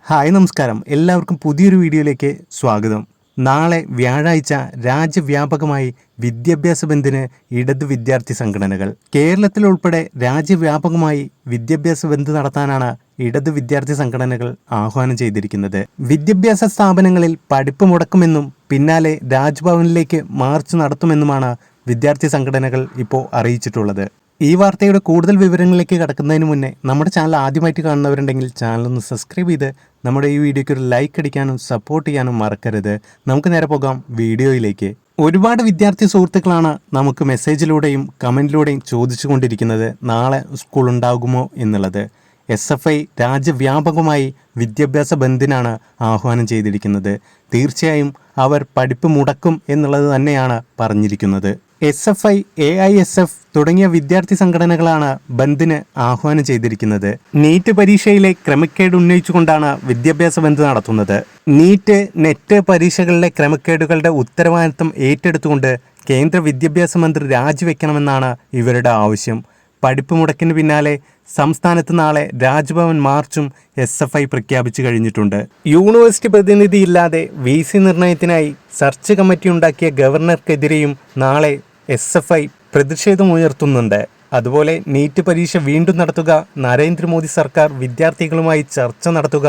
Hi നമസ്കാരം, എല്ലാവർക്കും പുതിയൊരു വീഡിയോയിലേക്ക് സ്വാഗതം. നാളെ വ്യാഴാഴ്ച രാജ്യവ്യാപകമായി വിദ്യാഭ്യാസ ബന്ദിന് ഇടത് വിദ്യാർത്ഥി സംഘടനകൾ. കേരളത്തിലുൾപ്പെടെ രാജ്യവ്യാപകമായി വിദ്യാഭ്യാസ ബന്ദ് നടത്താനാണ് ഇടത് വിദ്യാർത്ഥി സംഘടനകൾ ആഹ്വാനം ചെയ്തിരിക്കുന്നത്. വിദ്യാഭ്യാസ സ്ഥാപനങ്ങളിൽ പഠിപ്പ് മുടക്കുമെന്നും പിന്നാലെ രാജ്ഭവനിലേക്ക് മാർച്ച് നടത്തുമെന്നുമാണ് വിദ്യാർത്ഥി സംഘടനകൾ ഇപ്പോൾ അറിയിച്ചിട്ടുള്ളത്. ഈ വാർത്തയുടെ കൂടുതൽ വിവരങ്ങളിലേക്ക് കടക്കുന്നതിന് മുന്നേ നമ്മുടെ ചാനൽ ആദ്യമായിട്ട് കാണുന്നവരുണ്ടെങ്കിൽ ചാനലൊന്ന് സബ്സ്ക്രൈബ് ചെയ്ത് നമ്മുടെ ഈ വീഡിയോയ്ക്ക് ഒരു ലൈക്ക് അടിക്കാനും സപ്പോർട്ട് ചെയ്യാനും മറക്കരുത്. നമുക്ക് നേരെ പോകാം വീഡിയോയിലേക്ക്. ഒരുപാട് വിദ്യാർത്ഥി സുഹൃത്തുക്കളാണ് നമുക്ക് മെസ്സേജിലൂടെയും കമൻറ്റിലൂടെയും ചോദിച്ചുകൊണ്ടിരിക്കുന്നത് നാളെ സ്കൂൾ ഉണ്ടാകുമോ എന്നുള്ളത്. SFI രാജ്യവ്യാപകമായി വിദ്യാഭ്യാസ ബന്ദിനാണ് ആഹ്വാനം ചെയ്തിരിക്കുന്നത്. തീർച്ചയായും അവർ പഠിപ്പ് മുടക്കും എന്നുള്ളത് തന്നെയാണ് പറഞ്ഞിരിക്കുന്നത്. SFI, AISF തുടങ്ങിയ വിദ്യാർത്ഥി സംഘടനകളാണ് ബന്ദിന് ആഹ്വാനം ചെയ്തിരിക്കുന്നത്. നീറ്റ് പരീക്ഷയിലെ ക്രമക്കേട് ഉന്നയിച്ചുകൊണ്ടാണ് വിദ്യാഭ്യാസ ബന്ദ് നടത്തുന്നത്. നീറ്റ്, നെറ്റ് പരീക്ഷകളിലെ ക്രമക്കേടുകളുടെ ഉത്തരവാദിത്തം ഏറ്റെടുത്തുകൊണ്ട് കേന്ദ്ര വിദ്യാഭ്യാസ മന്ത്രി രാജിവെക്കണമെന്നാണ് ഇവരുടെ ആവശ്യം. പഠിപ്പ് മുടക്കിന് പിന്നാലെ സംസ്ഥാനത്ത് നാളെ രാജ്ഭവൻ മാർച്ചും SFI പ്രഖ്യാപിച്ചു കഴിഞ്ഞിട്ടുണ്ട്. യൂണിവേഴ്സിറ്റി പ്രതിനിധിയില്ലാതെ VC നിർണയത്തിനായി സെർച്ച് കമ്മിറ്റി ഉണ്ടാക്കിയ ഗവർണർക്കെതിരെയും നാളെ SFI പ്രതിഷേധമുയർത്തുന്നുണ്ട്. അതുപോലെ നീറ്റ് പരീക്ഷ വീണ്ടും നടത്തുക, നരേന്ദ്രമോദി സർക്കാർ വിദ്യാർത്ഥികളുമായി ചർച്ച നടത്തുക,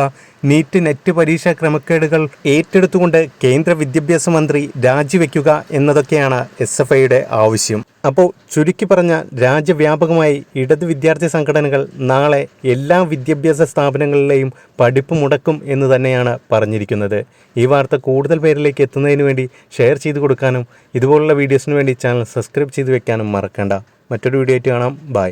നീറ്റ്, നെറ്റ് പരീക്ഷാ ക്രമക്കേടുകൾ ഏറ്റെടുത്തുകൊണ്ട് കേന്ദ്ര വിദ്യാഭ്യാസ മന്ത്രി രാജിവെക്കുക എന്നതൊക്കെയാണ് SFIയുടെ ആവശ്യം. അപ്പോൾ ചുരുക്കി പറഞ്ഞാൽ രാജ്യവ്യാപകമായി ഇടത് വിദ്യാർത്ഥി സംഘടനകൾ നാളെ എല്ലാ വിദ്യാഭ്യാസ സ്ഥാപനങ്ങളിലെയും പഠിപ്പ് മുടക്കും എന്ന് തന്നെയാണ് പറഞ്ഞിരിക്കുന്നത്. ഈ വാർത്ത കൂടുതൽ പേരിലേക്ക് എത്തുന്നതിന് വേണ്ടി ഷെയർ ചെയ്ത് കൊടുക്കാനും ഇതുപോലുള്ള വീഡിയോസിന് വേണ്ടി ചാനൽ സബ്സ്ക്രൈബ് ചെയ്ത് വെക്കാനും മറക്കണ്ട. മറ്റൊരു വീഡിയോ ആയിട്ട് കാണാം. ബൈ.